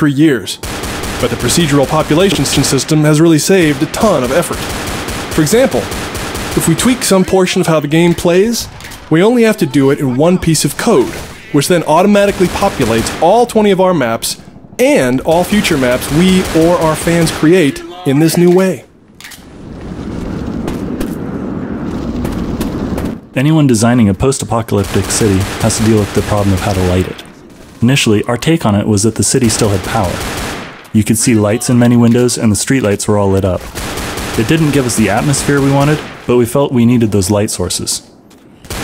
3 years. But the procedural population system has really saved a ton of effort. For example, if we tweak some portion of how the game plays, we only have to do it in one piece of code, which then automatically populates all 20 of our maps and all future maps we or our fans create in this new way. Anyone designing a post-apocalyptic city has to deal with the problem of how to light it. Initially, our take on it was that the city still had power. You could see lights in many windows and the streetlights were all lit up. It didn't give us the atmosphere we wanted, but we felt we needed those light sources.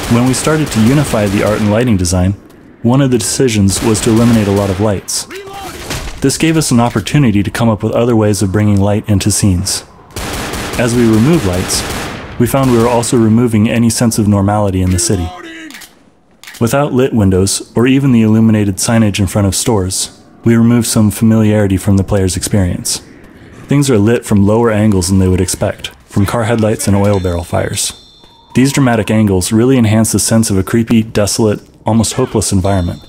When we started to unify the art and lighting design, one of the decisions was to eliminate a lot of lights. This gave us an opportunity to come up with other ways of bringing light into scenes. As we removed lights, we found we were also removing any sense of normality in the city. Without lit windows, or even the illuminated signage in front of stores, we removed some familiarity from the player's experience. Things are lit from lower angles than they would expect, from car headlights and oil barrel fires. These dramatic angles really enhance the sense of a creepy, desolate, almost hopeless environment.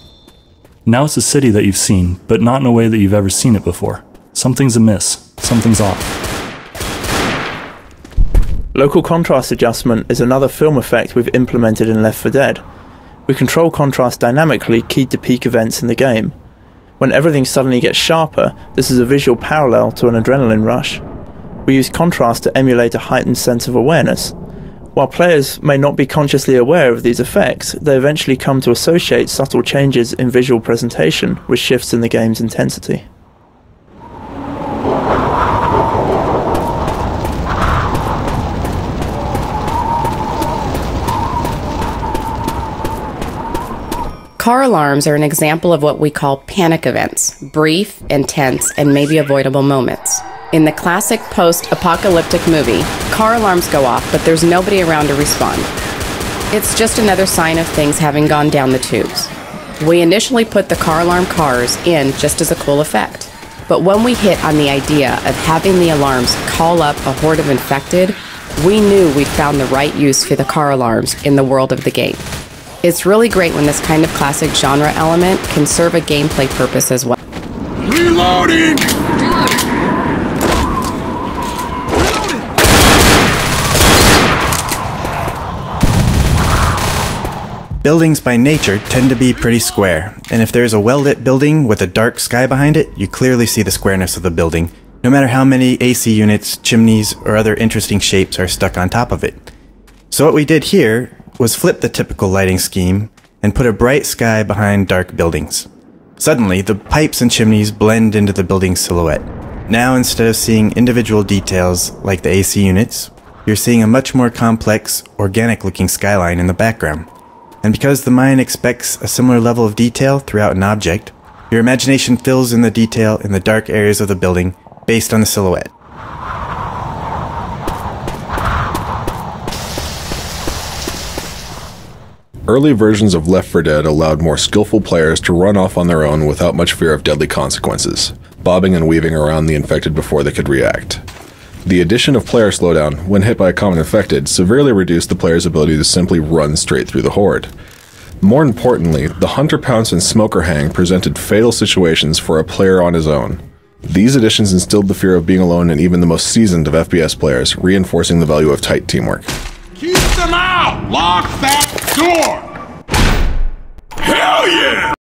Now it's a city that you've seen, but not in a way that you've ever seen it before. Something's amiss. Something's off. Local contrast adjustment is another film effect we've implemented in Left 4 Dead. We control contrast dynamically keyed to peak events in the game. When everything suddenly gets sharper, this is a visual parallel to an adrenaline rush. We use contrast to emulate a heightened sense of awareness. While players may not be consciously aware of these effects, they eventually come to associate subtle changes in visual presentation with shifts in the game's intensity. Car alarms are an example of what we call panic events, brief, intense, and maybe avoidable moments. In the classic post-apocalyptic movie, car alarms go off, but there's nobody around to respond. It's just another sign of things having gone down the tubes. We initially put the car alarm cars in just as a cool effect, but when we hit on the idea of having the alarms call up a horde of infected, we knew we'd found the right use for the car alarms in the world of the game. It's really great when this kind of classic genre element can serve a gameplay purpose as well. Reloading! Buildings by nature tend to be pretty square, and if there's a well-lit building with a dark sky behind it, you clearly see the squareness of the building, no matter how many AC units, chimneys, or other interesting shapes are stuck on top of it. So what we did here was flip the typical lighting scheme and put a bright sky behind dark buildings. Suddenly, the pipes and chimneys blend into the building's silhouette. Now, instead of seeing individual details like the AC units, you're seeing a much more complex, organic-looking skyline in the background. And because the mind expects a similar level of detail throughout an object, your imagination fills in the detail in the dark areas of the building based on the silhouette. Early versions of Left 4 Dead allowed more skillful players to run off on their own without much fear of deadly consequences, bobbing and weaving around the infected before they could react. The addition of player slowdown, when hit by a common infected, severely reduced the player's ability to simply run straight through the horde. More importantly, the Hunter Pounce and Smoker Hang presented fatal situations for a player on his own. These additions instilled the fear of being alone in even the most seasoned of FPS players, reinforcing the value of tight teamwork. Keep them out! Lock that door! Hell yeah!